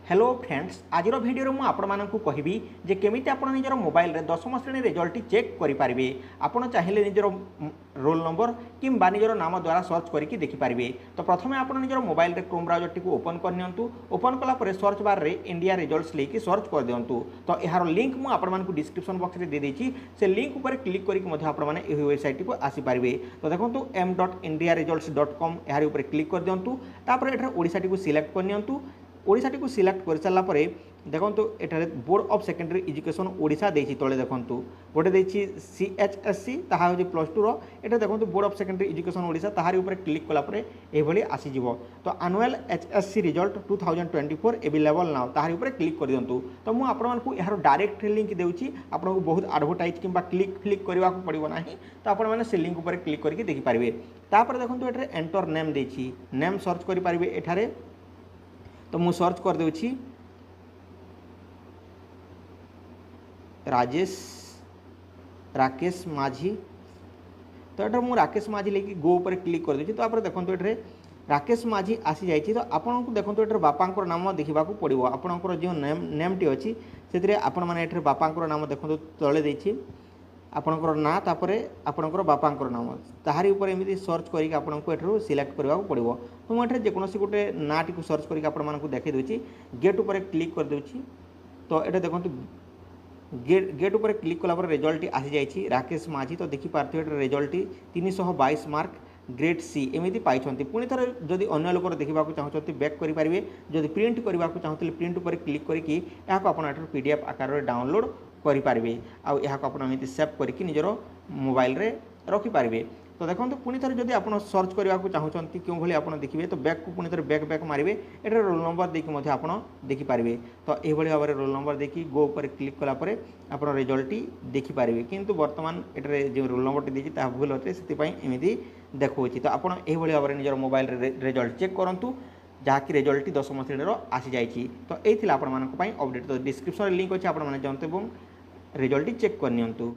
Hello friends आज video मुझे आपको कहबी जे केमी आप निजर मोबाइल रे 10वीं श्रेणी रिजल्ट चेक करेंगे। आपड़ चाहिए निजर रोल नंबर कि निजर नाम द्वारा सर्च करके देखिपारे। तो प्रथम आप निजर मोबाइल रे क्रोम ब्राउजर टी ओपन करनी। ओपन कलापर सर्च बार रे इंडिया रिजल्ट्स लेकिन सर्च कर दिंतु। तो यार लिंक मुझे आपको डिस्क्रिप्शन बॉक्स में दे देती से लिंक पर क्लिक करके आपने वेबसाइट को आसीपारे। तो देखो m.indiaresults.com यार क्लिक कर दिंतु। तापर ओडिशा टी सिलेक्ट करनी। ओडिशा टी सिलेक्ट कर सारा देखो ये board of secondary education Odisha देती तले देखूँ गोटे देखी CHSC ताहा हूँ +2 रो देखो board of secondary education Odisha ताहारी ऊपर क्लिक कलापर ये आसीज। तो annual HSC result 2024 available now ताहारी ऊपर क्लिक कर दिंतु। तो मुझे आपको यार डायरेक्ट लिंक देउची आपको बहुत एडवर्टाइज कि क्लिक करने को पड़ो ना। तो आपने से लिंक ऊपर क्लिक करके देखिपारे। तापर देखो ये एंटर नेम देती नेम सर्च करेंगे एठारे। तो मु सर्च कर दूची राकेश माझी। तो ये मुझे राकेश माझी लेकिन गो पर क्लिक कर दूची। तो आप देखो ये राकेश माझी आसी जाइए। तो आपको देखो ये बापा नाम देखा पड़ो आपंकर जो नेमटी अच्छी से आपण मैंने बापा नाम देखो तले देती आपणकर ना तापर आपणकर बापांकर नाम ताहारी ऊपर एमती सर्च करके आपको सिलेक्ट करने को पड़ो। तो मुझे जेकोसी गोटे ना टी सर्च करके आपको देखी दूची गेट ऊपर क्लिक कर दूची। तो ये देखो गेट ऊपर क्लिक कलापर रिजल्ट आसी जाइए राकेश माझी। तो देखिपारे रिजल्ट 322 मार्क ग्रेड C एमती पाई। पुणी थे जदि अन्य लोक देखा चाहते बैक करेंगे। जदि प्रिंट करने को चाहते प्रिंट पर क्लिक करके PDF आकार डाउनलोड करेंगे। आउ आपड़ सेव करके निजर मोबाइल रे रखिपारे। तो देखो पुणी थे जब आप सर्च करने को चाहते क्यों भाई आप देखिए तो बैक को पुणी थे बैक मारे ये रोल नंबर देखिए आप देखिपारे। तो यह भाव में रोल नंबर देखिए गो पर क्लिक कलापर आप रिजल्ट देखिपारे। किंतु बर्तमान ये जो रोल नंबर टी देती भूल अच्छे से एमती देखा। तो आप भाव में निजर मोबाइल रिजल्ट चेक करूँ जहाँकि रिजल्ट 10वीं श्रेणी आसी जाइए। तो ये अपडेट। तो डिस्क्रिप्शन लिंक अच्छे आपने जानते रिजल्ट चेक करनी।